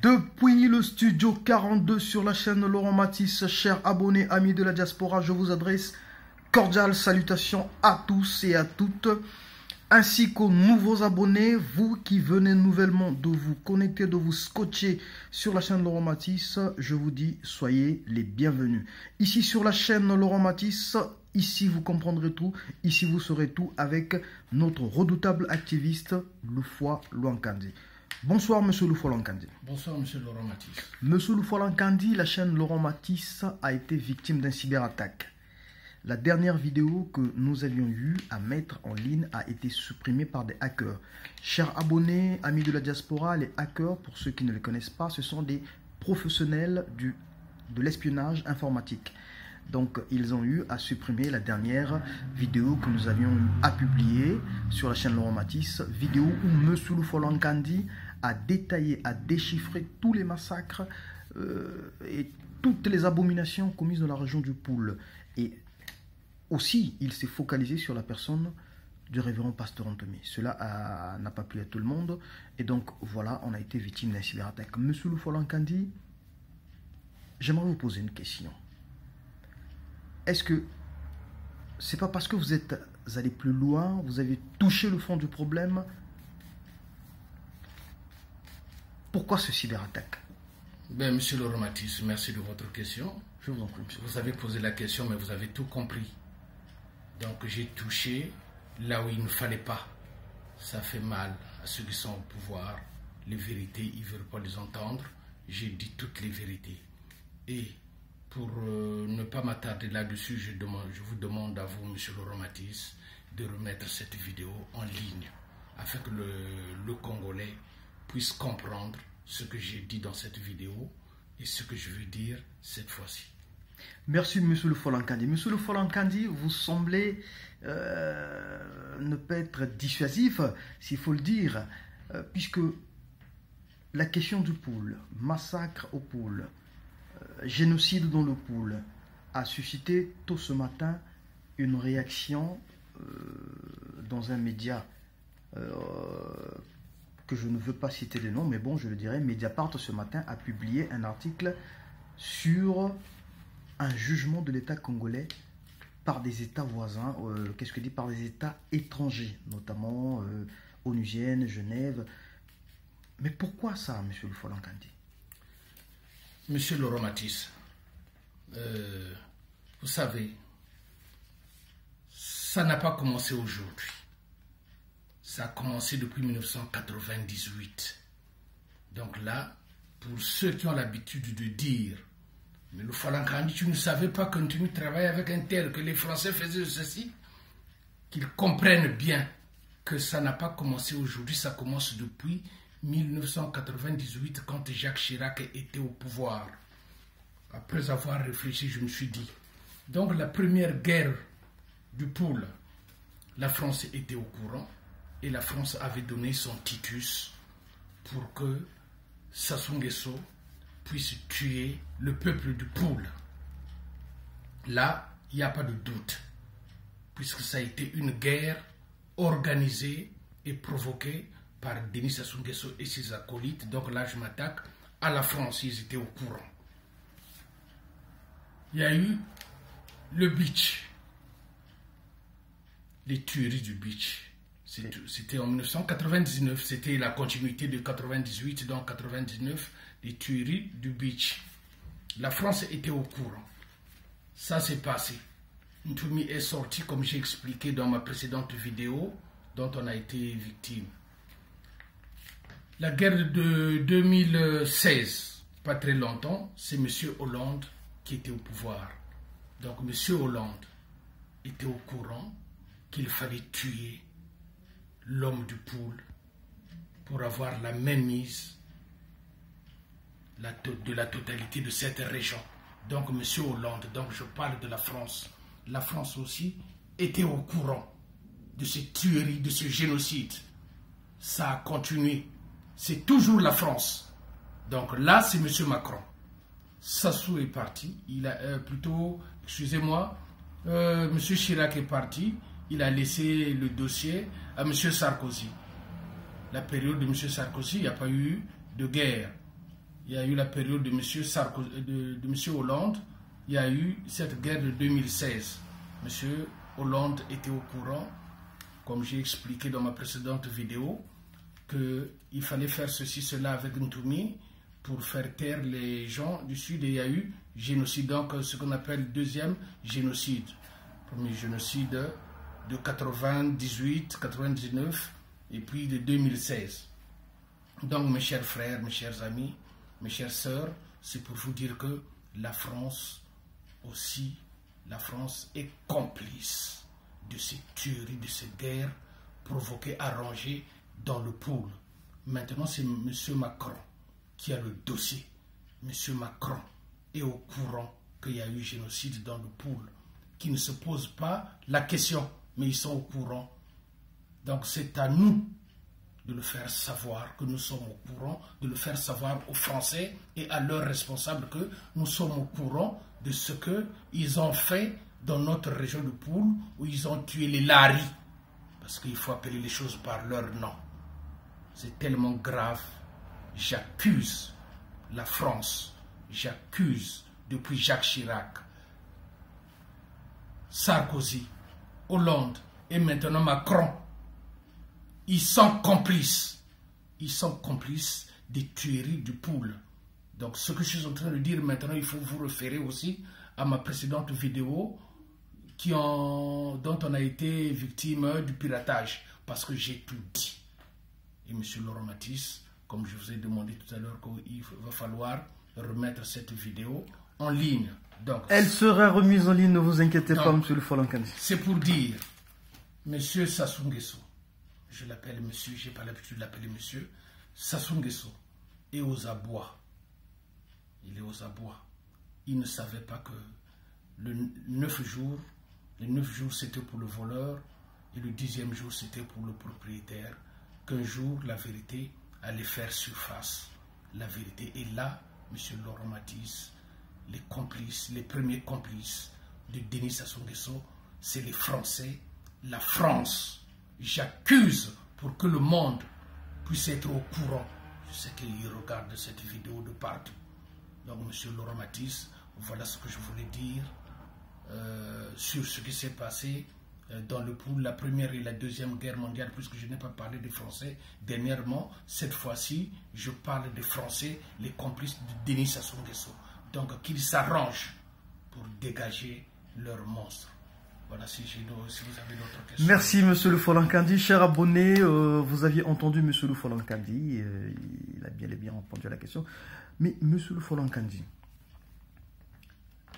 Depuis le studio 42 sur la chaîne Laurent Matisse, chers abonnés, amis de la diaspora, je vous adresse cordiales salutations à tous et à toutes, ainsi qu'aux nouveaux abonnés, vous qui venez nouvellement de vous connecter, de vous scotcher sur la chaîne Laurent Matisse, je vous dis soyez les bienvenus. Ici sur la chaîne Laurent Matisse, ici vous comprendrez tout, ici vous saurez tout avec notre redoutable activiste Loufoua Louankandi. Bonsoir Monsieur Loufoua Louankandi. Bonsoir Monsieur Laurent Matisse. Monsieur Loufoua Louankandi, la chaîne Laurent Matisse a été victime d'un cyberattaque. La dernière vidéo que nous avions eu à mettre en ligne a été supprimée par des hackers. Chers abonnés, amis de la diaspora, les hackers, pour ceux qui ne les connaissent pas, ce sont des professionnels de l'espionnage informatique. Donc, ils ont eu à supprimer la dernière vidéo que nous avions eu à publier sur la chaîne Laurent Matisse, vidéo où M. Loufoua Louankandi a détaillé, a déchiffré tous les massacres et toutes les abominations commises dans la région du Poul. Et aussi, il s'est focalisé sur la personne du révérend pasteur Anthony. Cela n'a pas plu à tout le monde. Et donc, voilà, on a été victime d'un cyberattaque. Monsieur Loufoua Louankandi, j'aimerais vous poser une question. Est-ce que c'est pas parce que vous êtes allé plus loin, vous avez touché le fond du problème? Pourquoi ce cyberattaque? Ben, Monsieur Laurent Matisse, merci de votre question. Je vous en prie, monsieur. Vous avez posé la question, mais vous avez tout compris. Donc j'ai touché là où il ne fallait pas. Ça fait mal à ceux qui sont au pouvoir. Les vérités, ils ne veulent pas les entendre. J'ai dit toutes les vérités. Et pour ne pas m'attarder là-dessus, je vous demande à vous, Monsieur Laurent Matisse, de remettre cette vidéo en ligne afin que le Congolais puisse comprendre ce que j'ai dit dans cette vidéo et ce que je veux dire cette fois-ci. Merci Monsieur Loufoua Louankandi. Monsieur Loufoua Louankandi, vous semblez ne pas être dissuasif, s'il faut le dire, puisque la question du Poul, massacre au Poul, génocide dans le Poul, a suscité tôt ce matin une réaction dans un média que je ne veux pas citer de nom, mais bon, je le dirais. Mediapart ce matin a publié un article sur un jugement de l'État congolais par des États voisins, qu'est-ce que dit, par des États étrangers, notamment onusienne, Genève. Mais pourquoi ça, Monsieur Loufoua Louankandi? Monsieur Laurent Matisse, vous savez, ça n'a pas commencé aujourd'hui. Ça a commencé depuis 1998. Donc là, pour ceux qui ont l'habitude de dire mais Loufoua Louankandi, tu ne savais pas que tu travailles avec un tel, que les Français faisaient ceci, qu'ils comprennent bien que ça n'a pas commencé aujourd'hui, ça commence depuis 1998 quand Jacques Chirac était au pouvoir. Après avoir réfléchi, je me suis dit, donc la première guerre du Poul, la France était au courant et la France avait donné son titus pour que Sassou Nguesso puisse tuer le peuple du Poul. Là, il n'y a pas de doute, puisque ça a été une guerre organisée et provoquée par Denis Sassou Nguesso et ses acolytes. Donc là, je m'attaque à la France, ils étaient au courant. Il y a eu le beach, les tueries du beach. C'était en 1999, c'était la continuité de 98, donc 99, les tueries du beach. La France était au courant. Ça s'est passé. Ntoumi est sorti, comme j'ai expliqué dans ma précédente vidéo, dont on a été victime. La guerre de 2016, pas très longtemps, c'est M. Hollande qui était au pouvoir. Donc M. Hollande était au courant qu'il fallait tuer l'homme du Poul pour avoir la mainmise de la totalité de cette région. Donc M. Hollande, donc je parle de la France. La France aussi était au courant de ces tueries, de ce génocide. Ça a continué. C'est toujours la France. Donc là, c'est M. Macron. Sassou est parti. Il a excusez-moi, M. Chirac est parti. Il a laissé le dossier à M. Sarkozy. La période de M. Sarkozy, il n'y a pas eu de guerre. il y a eu la période de M. Hollande, il y a eu cette guerre de 2016. M. Hollande était au courant, comme j'ai expliqué dans ma précédente vidéo, qu'il fallait faire ceci, cela avec Ntoumi pour faire taire les gens du Sud. Et il y a eu génocide, donc ce qu'on appelle deuxième génocide. Premier génocide de 98, 99 et puis de 2016. Donc mes chers frères, mes chers amis, mes chères sœurs, c'est pour vous dire que la France aussi, la France est complice de ces tueries, de ces guerres provoquées, arrangées dans le pool. Maintenant, c'est M. Macron qui a le dossier. M. Macron est au courant qu'il y a eu génocide dans le pool, qui ne se pose pas la question, mais ils sont au courant. Donc c'est à nous de le faire savoir, que nous sommes au courant, de le faire savoir aux Français et à leurs responsables que nous sommes au courant de ce qu'ils ont fait dans notre région de Poul, où ils ont tué les Laris. Parce qu'il faut appeler les choses par leur nom. C'est tellement grave. J'accuse la France, j'accuse depuis Jacques Chirac, Sarkozy, Hollande et maintenant Macron. Ils sont complices. Ils sont complices des tueries du Poul. Donc ce que je suis en train de dire maintenant, il faut vous référer aussi à ma précédente vidéo dont on a été victime du piratage. Parce que j'ai tout dit. Et M. Laurent Matisse, comme je vous ai demandé tout à l'heure qu'il va falloir remettre cette vidéo en ligne. Donc, elle sera remise en ligne, ne vous inquiétez pas, M. le Folankandi. C'est pour dire, M. Sassou Nguesso, je l'appelle monsieur, je n'ai pas l'habitude de l'appeler monsieur, Sassou Nguesso est aux abois. Il est aux abois. Il ne savait pas que les 9 jours c'était pour le voleur et le 10e jour c'était pour le propriétaire. Qu'un jour la vérité allait faire surface. La vérité est là, M. Laurent Matisse, les complices, les premiers complices de Denis Sassou Nguesso, c'est les Français, la France. J'accuse pour que le monde puisse être au courant. Je sais qu'il regarde cette vidéo de partout. Donc, M. Laurent Matisse, voilà ce que je voulais dire sur ce qui s'est passé dans le Poul, la première et la deuxième guerre mondiale, puisque je n'ai pas parlé des Français dernièrement. Cette fois-ci, je parle des Français, les complices de Denis Sassou Nguesso. Donc, qu'ils s'arrangent pour dégager leurs monstres. Voilà, si vous avez d'autres questions. Merci, M. le Folankandi. Cher abonné, vous aviez entendu M. le Folankandi. Il a bien et bien répondu à la question. Mais M. le Folankandi,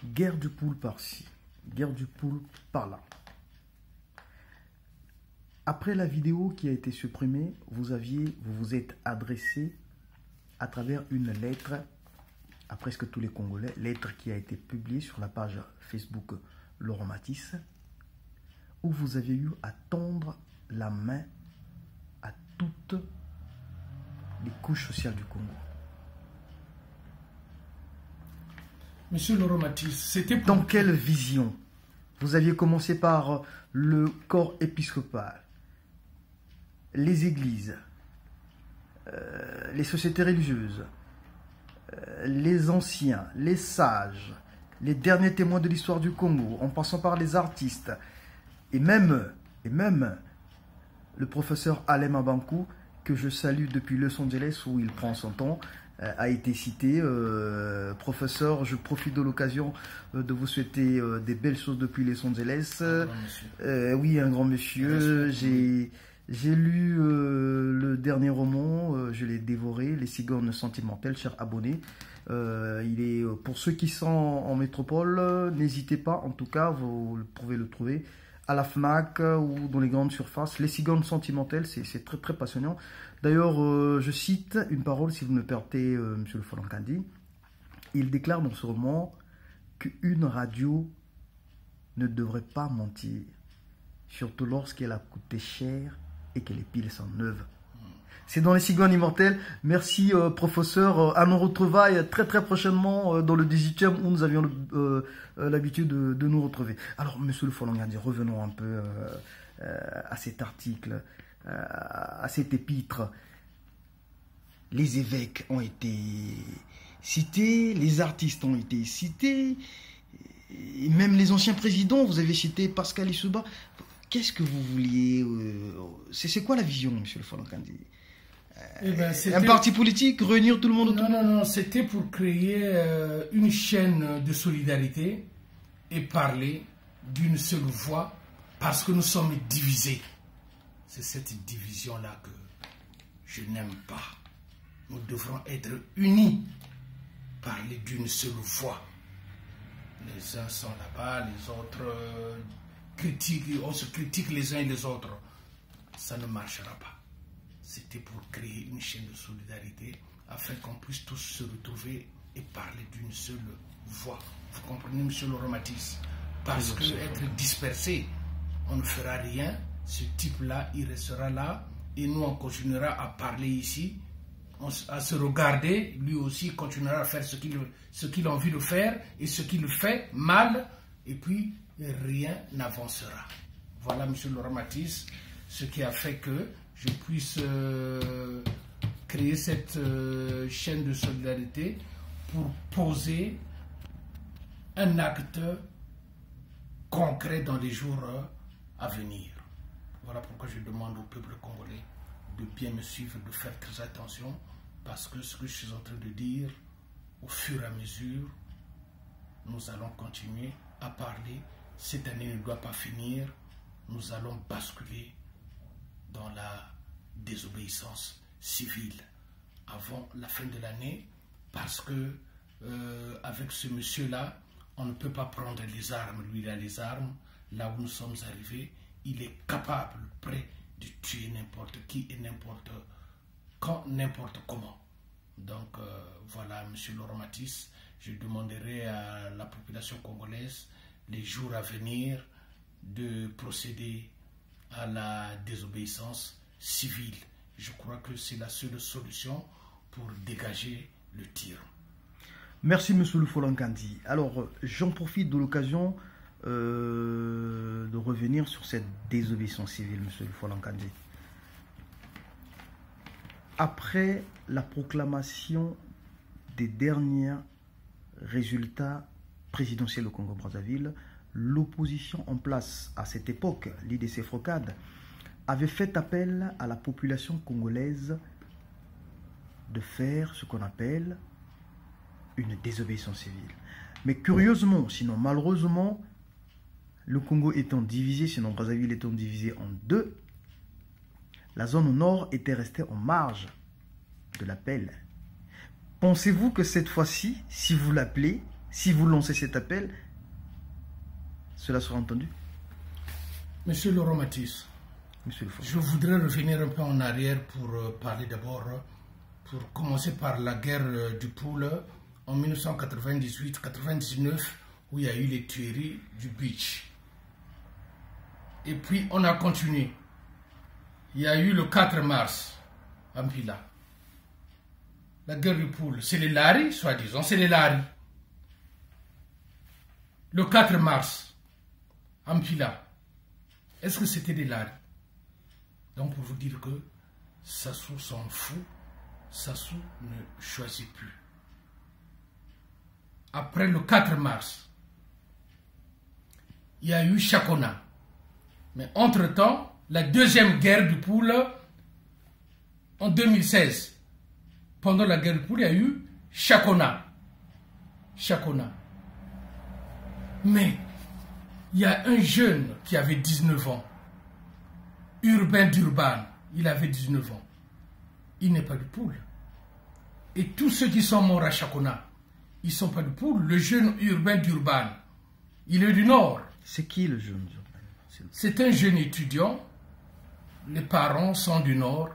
guerre du Poul par-ci, guerre du Poul par-là. Après la vidéo qui a été supprimée, vous vous êtes adressé à travers une lettre à presque tous les Congolais, lettre qui a été publiée sur la page Facebook Laurent Matisse, où vous avez eu à tendre la main à toutes les couches sociales du Congo. Monsieur Laurent Matisse, c'était pour... Dans quelle vision? Vous aviez commencé par le corps épiscopal, les églises, les sociétés religieuses, les anciens, les sages, les derniers témoins de l'histoire du Congo, en passant par les artistes, et même le professeur Alain Mabankou, que je salue depuis Los Angeles où il prend son temps, a été cité. Professeur, je profite de l'occasion de vous souhaiter des belles choses depuis Los Angeles. Oui, un grand monsieur. J'ai lu le dernier roman, je l'ai dévoré, Les Cigognes Sentimentales, cher abonné. Il est, pour ceux qui sont en métropole, n'hésitez pas, en tout cas, vous pouvez le trouver à la FNAC ou dans les grandes surfaces. Les Cigognes Sentimentales, c'est très très passionnant. D'ailleurs, je cite une parole, si vous me permettez, M. le Folankandi. Il déclare dans ce roman qu'une radio ne devrait pas mentir, surtout lorsqu'elle a coûté cher et que les piles sont neuves. C'est dans Les Cigognes Immortelles. Merci, professeur. À nos retrouvailles très très prochainement dans le 18e où nous avions l'habitude de nous retrouver. Alors, monsieur le Folankandi, revenons un peu à cet article, à cet épître. les évêques ont été cités, les artistes ont été cités, et même les anciens présidents, vous avez cité Pascal Lissouba. Qu'est-ce que vous vouliez c'est quoi la vision, monsieur le Folankandi? Un parti politique, réunir tout le monde autour? Non, c'était pour créer une chaîne de solidarité et parler d'une seule voix, parce que nous sommes divisés. C'est cette division-là que je n'aime pas. Nous devrons être unis, parler d'une seule voix. Les uns sont là-bas, les autres critiquent, on se critique les uns et les autres. Ça ne marchera pas. C'était pour créer une chaîne de solidarité afin qu'on puisse tous se retrouver et parler d'une seule voix. Vous comprenez, monsieur Laurent Matisse? Parce que être dispersé, on ne fera rien. Ce type-là, il restera là et nous, on continuera à parler ici, à se regarder. Lui aussi continuera à faire ce qu'il a envie de faire et ce qu'il fait mal, et puis rien n'avancera. Voilà, monsieur Laurent Matisse, ce qui a fait que je puisse créer cette chaîne de solidarité pour poser un acte concret dans les jours à venir. Voilà pourquoi je demande au peuple congolais de bien me suivre, de faire très attention, parce que ce que je suis en train de dire, au fur et à mesure, nous allons continuer à parler. Cette année ne doit pas finir. Nous allons basculer dans la désobéissance civile avant la fin de l'année, parce que avec ce monsieur-là, on ne peut pas prendre les armes. Lui, il a les armes. Là où nous sommes arrivés, il est capable, prêt de tuer n'importe qui et n'importe quand, n'importe comment. Donc voilà, monsieur Laurent Matisse, je demanderai à la population congolaise les jours à venir de procéder à la désobéissance civile. Je crois que c'est la seule solution pour dégager le tyran. Merci, monsieur le Folankandi. Alors, j'en profite de l'occasion de revenir sur cette désobéissance civile, monsieur le Folankandi. Après la proclamation des derniers résultats présidentiels au Congo-Brazzaville, l'opposition en place à cette époque, l'IDC Frocade, avait fait appel à la population congolaise de faire ce qu'on appelle une désobéissance civile. Mais curieusement, sinon malheureusement, le Congo étant divisé, sinon Brazzaville étant divisé en deux, la zone au nord était restée en marge de l'appel. Pensez-vous que cette fois-ci, si vous l'appelez, si vous lancez cet appel, cela sera entendu? Monsieur Laurent Matisse, je voudrais revenir un peu en arrière pour parler d'abord, pour commencer par la guerre du Poule en 1998-99, où il y a eu les tueries du Beach. Et puis on a continué. Il y a eu le 4 mars à Mpila. La guerre du Poule, c'est les Lari, soi-disant, c'est les Lari. Le 4 mars, à Mpila, est-ce que c'était des Lari? Donc pour vous dire que Sassou s'en fout, Sassou ne choisit plus. Après le 4 mars, il y a eu Chakona. Mais entre-temps, la deuxième guerre du Poule, en 2016, pendant la guerre du Poule, il y a eu Chakona. Chakona. Mais il y a un jeune qui avait 19 ans, Urbain d'Urban, il avait 19 ans. Il n'est pas du Poule. Et tous ceux qui sont morts à Chakona, ils ne sont pas du Poule. Le jeune Urbain d'Urban, il est du Nord. C'est qui le jeune Urbain? C'est un jeune étudiant. Les parents sont du Nord,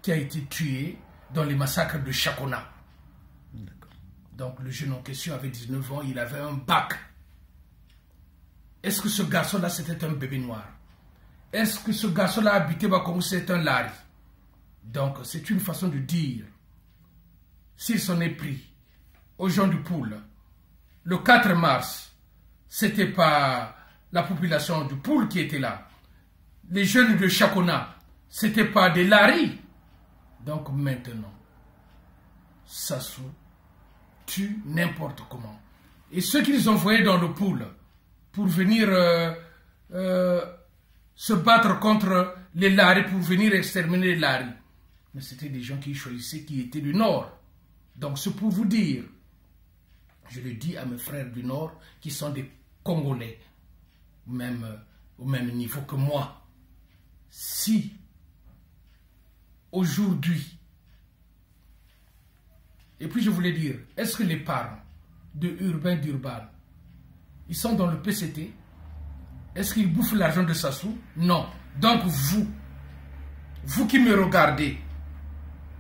qui a été tué dans les massacres de Chakona. Donc le jeune en question avait 19 ans, il avait un bac. Est-ce que ce garçon-là, c'était un bébé noir? Est-ce que ce garçon-là habitait Bakongo, c'est un Lari? Donc c'est une façon de dire, s'il s'en est pris aux gens du Poule, le 4 mars, c'était pas la population du Poule qui était là. Les jeunes de Chakona, c'était pas des Lari. Donc maintenant, Sassou tue n'importe comment. Et ceux qu'ils envoyaient dans le pool pour venir se battre contre les Lari, pour venir exterminer les Lari, mais c'était des gens qui choisissaient, qui étaient du Nord. Donc c'est pour vous dire, je le dis à mes frères du Nord, qui sont des Congolais, au même niveau que moi, si aujourd'hui, et puis je voulais dire, est-ce que les parents de Urbain d'Urban, ils sont dans le PCT? Est-ce qu'ils bouffent l'argent de Sassou? Non. Donc vous qui me regardez,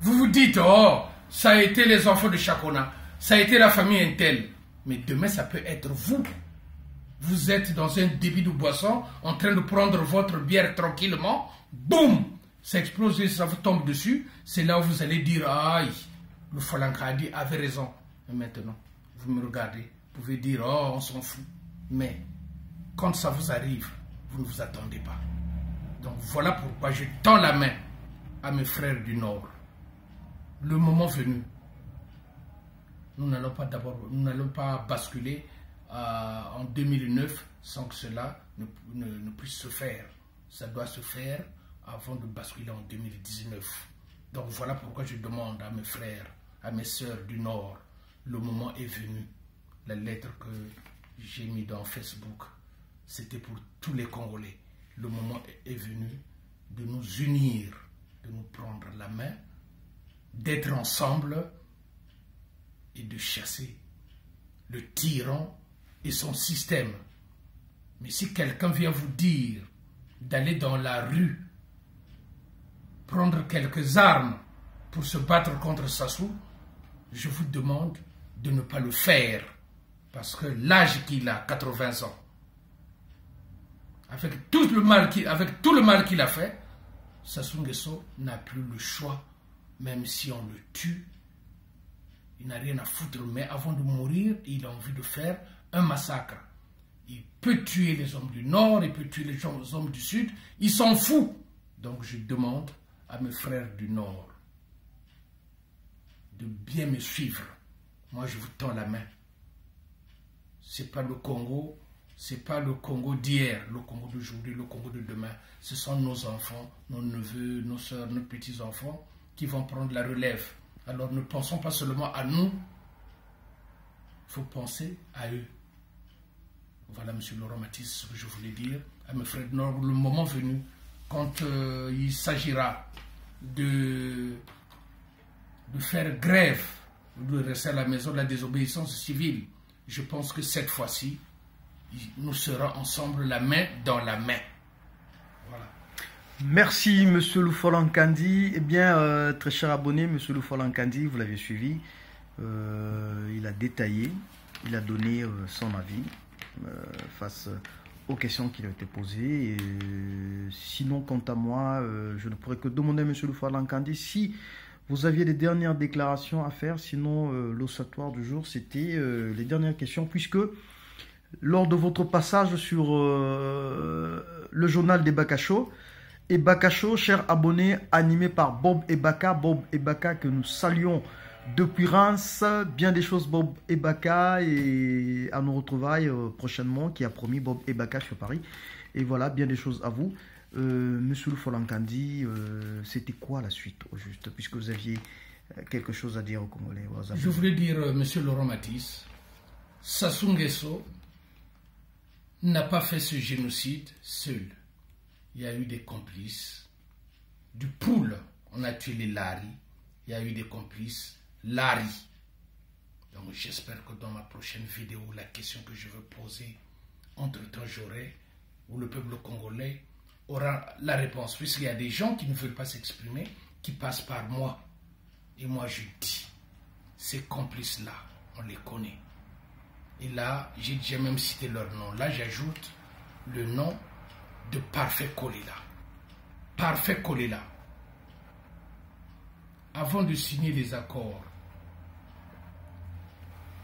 vous vous dites, oh, ça a été les enfants de Chakona, ça a été la famille Intel. Mais demain, ça peut être vous. Vous êtes dans un débit de boisson, en train de prendre votre bière tranquillement, boum, ça explose et ça vous tombe dessus. C'est là où vous allez dire, aïe, le Falankadi avait raison. Mais maintenant, vous me regardez, vous pouvez dire, oh, on s'en fout. Mais quand ça vous arrive, vous ne vous attendez pas. Donc voilà pourquoi je tends la main à mes frères du Nord. Le moment venu, nous n'allons pas basculer en 2009 sans que cela ne puisse se faire. Ça doit se faire avant de basculer en 2019. Donc voilà pourquoi je demande à mes frères, à mes sœurs du Nord, le moment est venu. La lettre que j'ai mise dans Facebook, c'était pour tous les Congolais. Le moment est venu de nous unir, de nous prendre la main, d'être ensemble et de chasser le tyran et son système. Mais si quelqu'un vient vous dire d'aller dans la rue, prendre quelques armes pour se battre contre Sassou, je vous demande de ne pas le faire. Parce que l'âge qu'il a, 80 ans, avec tout le mal qu'il a fait, Sassou Nguesso n'a plus le choix, même si on le tue. Il n'a rien à foutre, mais avant de mourir, il a envie de faire un massacre. Il peut tuer les hommes du Nord, il peut tuer les hommes du Sud, il s'en fout. Donc je demande à mes frères du Nord de bien me suivre. Moi, je vous tends la main. C'est pas le Congo, c'est pas le Congo d'hier, le Congo d'aujourd'hui, le Congo de demain. Ce sont nos enfants, nos neveux, nos soeurs, nos petits-enfants qui vont prendre la relève. Alors ne pensons pas seulement à nous, il faut penser à eux. Voilà, M. Laurent Matisse, ce que je voulais dire à mes frères du Nord. Le moment venu, quand il s'agira de faire grève, de rester à la maison de la désobéissance civile, je pense que cette fois-ci, nous serons ensemble la main dans la main. Voilà. Merci, M. Lufolankandi. Eh bien, très cher abonné, M. Lufolankandi, vous l'avez suivi. Il a détaillé, il a donné son avis face aux questions qui lui ont été posées. Et, sinon, quant à moi, je ne pourrais que demander à M. Lufolankandi si vous aviez des dernières déclarations à faire. Sinon, l'ossatoire du jour, c'était les dernières questions, puisque lors de votre passage sur le journal des Bakacho, Ebakacho, cher abonné, animé par Bob Ebaka que nous saluons depuis Reims, bien des choses Bob Ebaka, et à nos retrouvailles prochainement, qui a promis Bob Ebaka sur Paris. Et voilà, bien des choses à vous. Monsieur Lufolankandi, c'était quoi la suite au juste, puisque vous aviez quelque chose à dire aux Congolais? Je voulais dire, Monsieur Laurent Matisse, Sassou Nguesso n'a pas fait ce génocide seul. Il y a eu des complices. Du pool, on a tué les Lari. Il y a eu des complices Lari. Donc j'espère que dans ma prochaine vidéo, la question que je veux poser, entre-temps j'aurai, où le peuple congolais aura la réponse. Puisqu'il y a des gens qui ne veulent pas s'exprimer, qui passent par moi. Et moi je dis, ces complices-là, on les connaît. Et là, j'ai même cité leur nom. Là, j'ajoute le nom de Parfait Kolela. Parfait Kolela. Avant de signer les accords,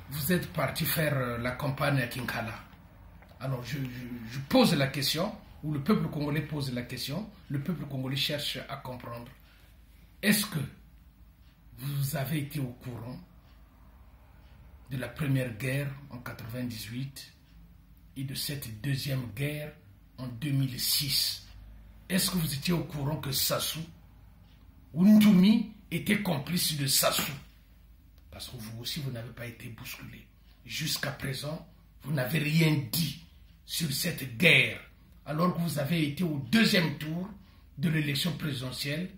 vous êtes parti faire la campagne à Kinkala. Alors, je pose la question, ou le peuple congolais pose la question, le peuple congolais cherche à comprendre. Est-ce que vous avez été au courant de la première guerre en 1998 et de cette deuxième guerre en 2006. Est-ce que vous étiez au courant que Sassou ou Ntoumi était complice de Sassou? Parce que vous aussi, vous n'avez pas été bousculé. Jusqu'à présent, vous n'avez rien dit sur cette guerre, alors que vous avez été au deuxième tour de l'élection présidentielle,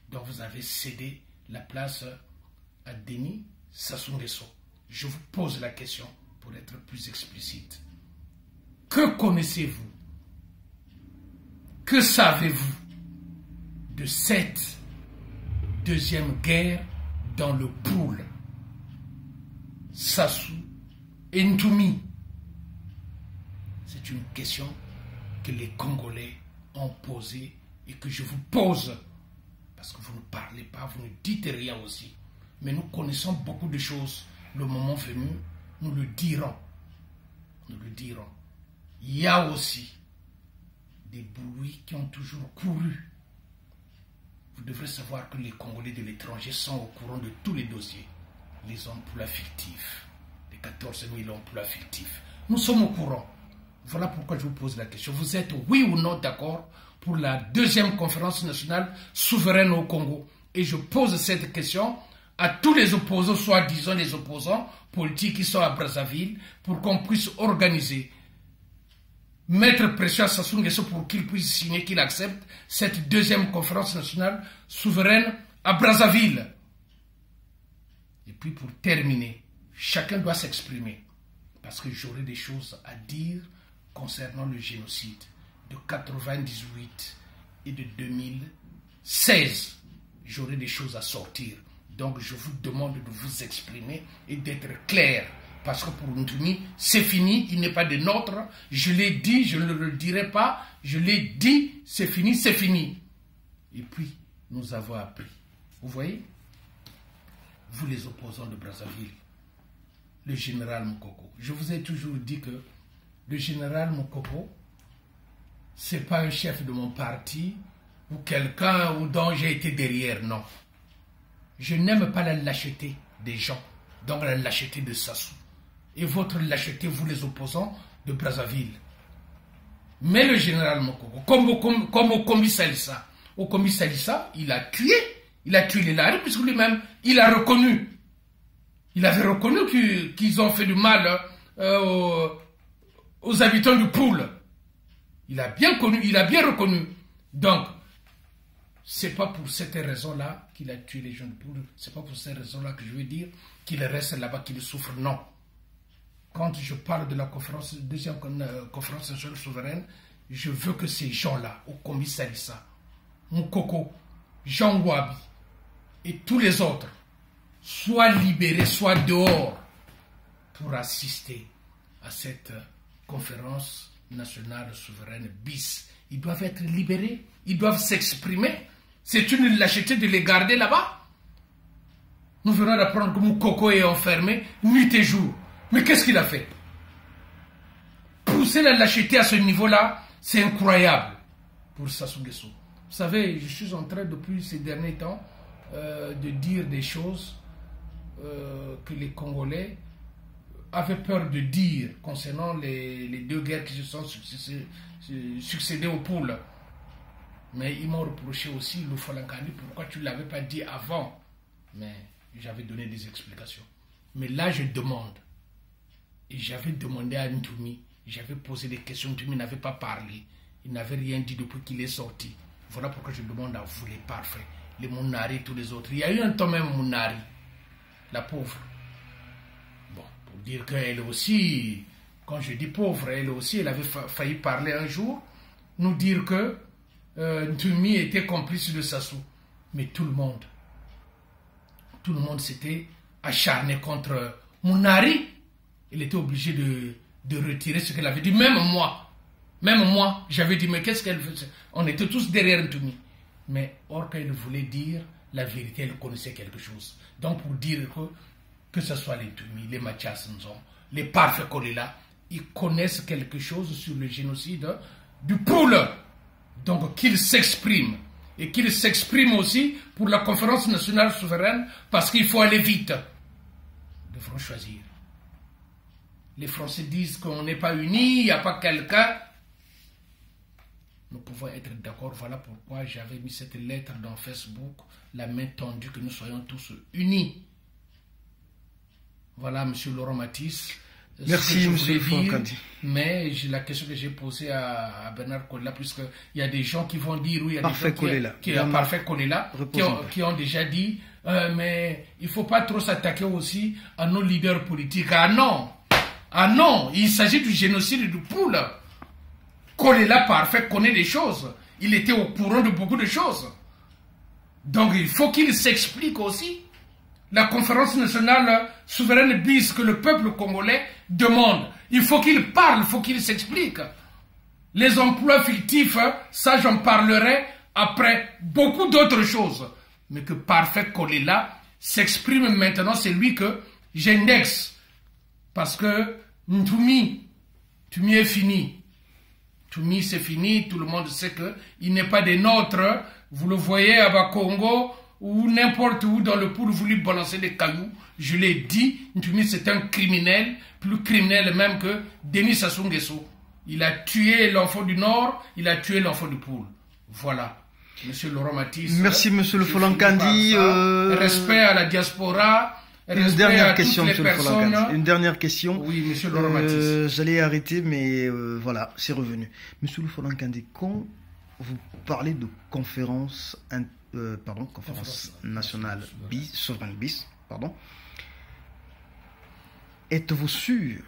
dont vous avez cédé la place à Denis Sassou Nguesso. Je vous pose la question pour être plus explicite. Que connaissez-vous? Que savez-vous de cette deuxième guerre dans le pool Sassou et Ntoumi? C'est une question que les Congolais ont posée et que je vous pose. Parce que vous ne parlez pas, vous ne dites rien aussi. Mais nous connaissons beaucoup de choses. Le moment venu, nous le dirons. Nous le dirons. Il y a aussi des bruits qui ont toujours couru. Vous devrez savoir que les Congolais de l'étranger sont au courant de tous les dossiers. Les emplois fictifs, les 14 000 emplois fictifs. Nous sommes au courant. Voilà pourquoi je vous pose la question. Vous êtes oui ou non d'accord pour la deuxième conférence nationale souveraine au Congo? Et je pose cette question à tous les opposants, soi-disant les opposants politiques qui sont à Brazzaville, pour qu'on puisse organiser, mettre pression à Sassou Nguesso pour qu'il puisse signer, qu'il accepte cette deuxième conférence nationale souveraine à Brazzaville. Et puis pour terminer, chacun doit s'exprimer, parce que j'aurai des choses à dire concernant le génocide de 1998 et de 2016. J'aurai des choses à sortir. Donc je vous demande de vous exprimer et d'être clair. Parce que pour Ntoumi, c'est fini, il n'est pas de nôtre. Je l'ai dit, je ne le dirai pas. Je l'ai dit, c'est fini, c'est fini. Et puis, nous avons appris. Vous voyez? Vous les opposants de Brazzaville, le général Moukoko. Je vous ai toujours dit que le général Moukoko, ce n'est pas un chef de mon parti ou quelqu'un dont j'ai été derrière, non. Je n'aime pas la lâcheté des gens, donc la lâcheté de Sassou. Et votre lâcheté, vous les opposants de Brazzaville. Mais le général Moukoko, comme au Kombi Salissa, il a tué les Lari, puisque lui-même, il a reconnu. Il avait reconnu qu'ils ont fait du mal aux habitants du pool. Il a bien reconnu. Donc, c'est pas pour cette raison-là qu'il a tué les gens du pool. C'est pas pour cette raison-là que je veux dire qu'il reste là-bas, qu'il souffre. Non. Quand je parle de la deuxième conférence nationale souveraine, je veux que ces gens-là, au Kombi Salissa, Moukoko, Jean Wabi et tous les autres, soient libérés, soient dehors pour assister à cette conférence nationale souveraine bis. Ils doivent être libérés, ils doivent s'exprimer. C'est une lâcheté de les garder là-bas. Nous venons d'apprendre que Moukoko est enfermé nuit et jour. Mais qu'est-ce qu'il a fait? Pousser la lâcheté à ce niveau-là, c'est incroyable pour Sassou Nguesso. Vous savez, je suis en train depuis ces derniers temps de dire des choses que les Congolais avaient peur de dire concernant les deux guerres qui se sont succédées au pool. Mais ils m'ont reproché aussi, le Falankani, pourquoi tu ne l'avais pas dit avant? Mais j'avais donné des explications. Mais là, je demande. Et j'avais demandé à Ntoumi, j'avais posé des questions, Ntoumi n'avait pas parlé. Il n'avait rien dit depuis qu'il est sorti. Voilà pourquoi je demande à vous les parfaits, les Mounari et tous les autres. Il y a eu un temps même Mounari, la pauvre. Bon, pour dire qu'elle aussi, quand je dis pauvre, elle aussi, elle avait failli parler un jour, nous dire que Ntoumi était complice de Sassou. Mais tout le monde s'était acharné contre Mounari. Il était obligé de retirer ce qu'elle avait dit. Même moi, j'avais dit, mais qu'est-ce qu'elle faisait? On était tous derrière Ntoumi. Mais or qu'elle voulait dire la vérité, elle connaissait quelque chose. Donc pour dire que ce soit les Ntoumi, les Mathias Nzon, les parfaits Kolila, ils connaissent quelque chose sur le génocide du pool. Donc qu'ils s'expriment. et qu'il s'exprime aussi pour la conférence nationale souveraine parce qu'il faut aller vite. Ils devront choisir. Les Français disent qu'on n'est pas unis, il n'y a pas quelqu'un. Nous pouvons être d'accord, voilà pourquoi j'avais mis cette lettre dans Facebook, la main tendue, que nous soyons tous unis. Voilà, M. Laurent Matisse. Merci, M. Folokandi. Mais la question que j'ai posée à Bernard Kolela, puisqu'il y a des gens qui vont dire, oui, il y a Parfait des gens Parfait Kolela, qui ont déjà dit, mais il ne faut pas trop s'attaquer aussi à nos leaders politiques. Ah non! Ah non! Il s'agit du génocide du Poule. Kolela Parfait connaît des choses. Il était au courant de beaucoup de choses. Donc il faut qu'il s'explique aussi. La conférence nationale souveraine bis que le peuple congolais demande. Il faut qu'il parle, il faut qu'il s'explique. Les emplois fictifs, ça j'en parlerai après beaucoup d'autres choses. Mais que Parfait Kolela s'exprime maintenant, c'est lui que j'indexe. Parce que Ntumi est fini. Ntumi c'est fini, tout le monde sait qu'il n'est pas des nôtres. Vous le voyez à Bakongo ou n'importe où dans le pool, vous lui balancez des cailloux. Je l'ai dit, Ntumi c'est un criminel, plus criminel même que Denis Sassou Nguesso. Il a tué l'enfant du Nord, il a tué l'enfant du pool. Voilà. Monsieur Laurent Matisse. Merci, Monsieur le Folokandi. Respect à la diaspora. Une dernière question, Monsieur le Folokandi. Une dernière question. Oui, Monsieur Laurent Matisse. J'allais arrêter, mais voilà, c'est revenu. Monsieur le Folokandi, quand vous parlez de conférence nationale bis, souveraine bis, pardon, êtes-vous sûr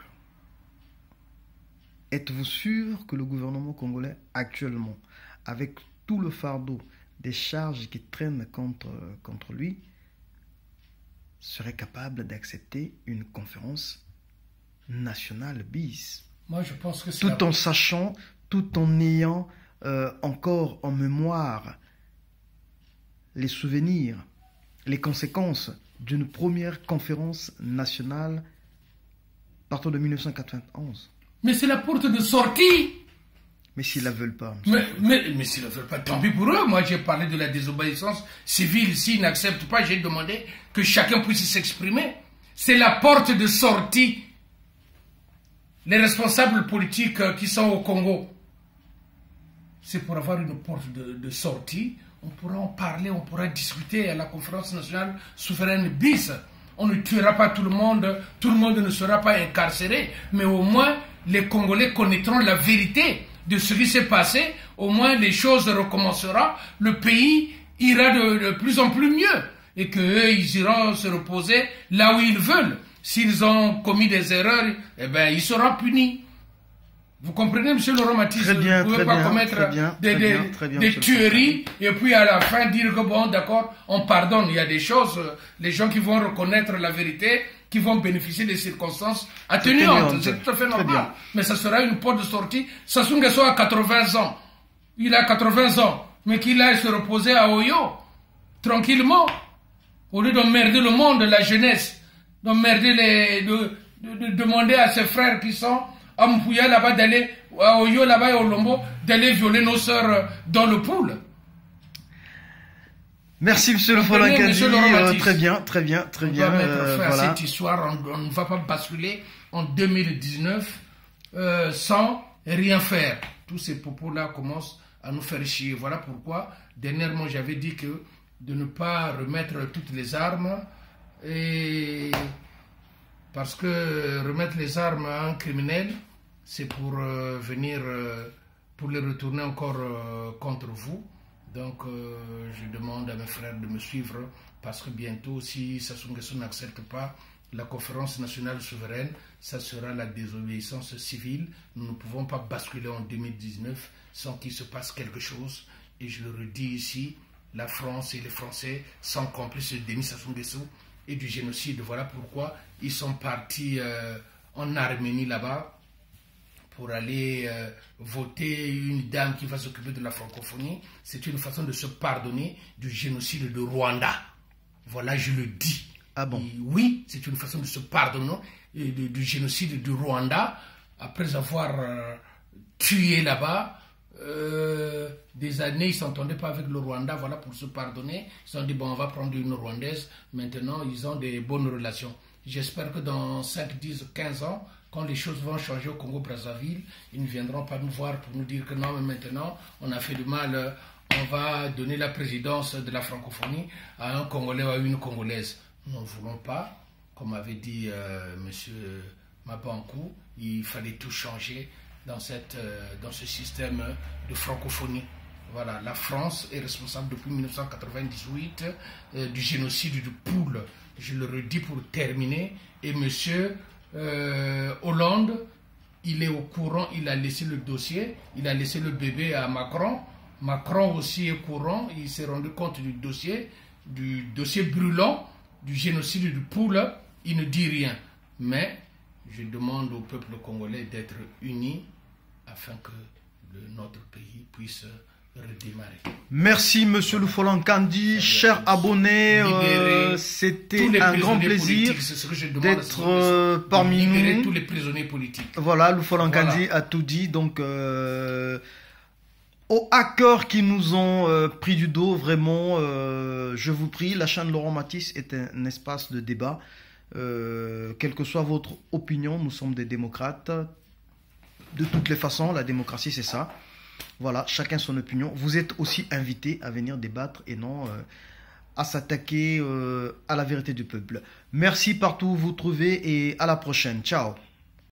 que le gouvernement congolais actuellement, avec tout le fardeau des charges qui traînent contre lui, serait capable d'accepter une conférence nationale bis? Moi, je pense que tout en sachant, tout en ayant encore en mémoire les souvenirs, les conséquences d'une première conférence nationale partant de 1991. Mais c'est la porte de sortie. Mais s'ils ne la veulent pas. Mais s'ils ne la veulent pas, tant pis pour eux. Moi, j'ai parlé de la désobéissance civile. S'ils n'acceptent pas, j'ai demandé que chacun puisse s'exprimer. C'est la porte de sortie. Les responsables politiques qui sont au Congo, c'est pour avoir une porte de sortie. On pourra en parler, on pourra discuter à la conférence nationale souveraine bis. On ne tuera pas tout le monde ne sera pas incarcéré, mais au moins les Congolais connaîtront la vérité de ce qui s'est passé. Au moins les choses recommenceront, le pays ira de plus en plus mieux et qu'eux ils iront se reposer là où ils veulent. S'ils ont commis des erreurs, eh ben ils seront punis. Vous comprenez, Monsieur Laurent Matisse? Vous ne pouvez pas commettre des tueries et puis à la fin dire que bon, d'accord, on pardonne. Il y a des choses, les gens qui vont reconnaître la vérité, qui vont bénéficier des circonstances atténuantes. C'est tout à fait normal. Mais ça sera une porte de sortie. Sassou Nguesso a 80 ans. Il a 80 ans. Mais qu'il aille se reposer à Oyo, tranquillement, au lieu d'emmerder le monde, la jeunesse, d'emmerder de demander à ses frères qui sont à Mpouya là-bas d'aller, à Oyo là-bas et au Lombo, d'aller violer nos sœurs dans le pool. Merci, Monsieur le Folokandi. Très bien. On va mettre fin à cette histoire. On ne va pas basculer en 2019 sans rien faire. Tous ces propos-là commencent à nous faire chier. Voilà pourquoi, dernièrement, j'avais dit que de ne pas remettre toutes les armes, et parce que remettre les armes à un criminel, c'est pour venir, pour les retourner encore contre vous. Donc, je demande à mes frères de me suivre parce que bientôt, si Sassou Nguesso n'accepte pas la conférence nationale souveraine, ça sera la désobéissance civile. Nous ne pouvons pas basculer en 2019 sans qu'il se passe quelque chose. Et je le redis ici, la France et les Français sont complices de Denis Sassou Nguesso et du génocide. Voilà pourquoi ils sont partis en Arménie là-bas pour aller voter une dame qui va s'occuper de la francophonie. C'est une façon de se pardonner du génocide de Rwanda. Voilà, je le dis. Ah bon? Et oui, c'est une façon de se pardonner du génocide du Rwanda après avoir tué là-bas des années, ils ne s'entendaient pas avec le Rwanda, voilà, pour se pardonner. Ils ont dit, bon, on va prendre une Rwandaise. Maintenant, ils ont des bonnes relations. J'espère que dans 5, 10, 15 ans, quand les choses vont changer au Congo-Brazzaville, ils ne viendront pas nous voir pour nous dire que non, mais maintenant, on a fait du mal, on va donner la présidence de la francophonie à un Congolais ou à une Congolaise. Nous ne voulons pas, comme avait dit M. Mabankou, il fallait tout changer dans ce système de francophonie. Voilà, la France est responsable depuis 1998 du génocide du Poule. Je le redis pour terminer. Et M. Hollande, il est au courant, il a laissé le dossier, il a laissé le bébé à Macron. Macron aussi est au courant, il s'est rendu compte du dossier brûlant, du génocide du Poule. Il ne dit rien. Mais je demande au peuple congolais d'être unis afin que notre pays puisse redémarrer. Merci Monsieur Lufola Nkandi, chers abonnés, c'était un grand plaisir d'être parmi nous. Tous les prisonniers politiques. Voilà, Lufola Nkandi a tout dit, donc aux hackers qui nous ont pris du dos, vraiment, je vous prie, la chaîne Laurent Matisse est un espace de débat. Quelle que soit votre opinion, nous sommes des démocrates. De toutes les façons, la démocratie, c'est ça. Voilà, chacun son opinion. Vous êtes aussi invités à venir débattre et non à s'attaquer à la vérité du peuple. Merci partout où vous vous trouvez et à la prochaine. Ciao.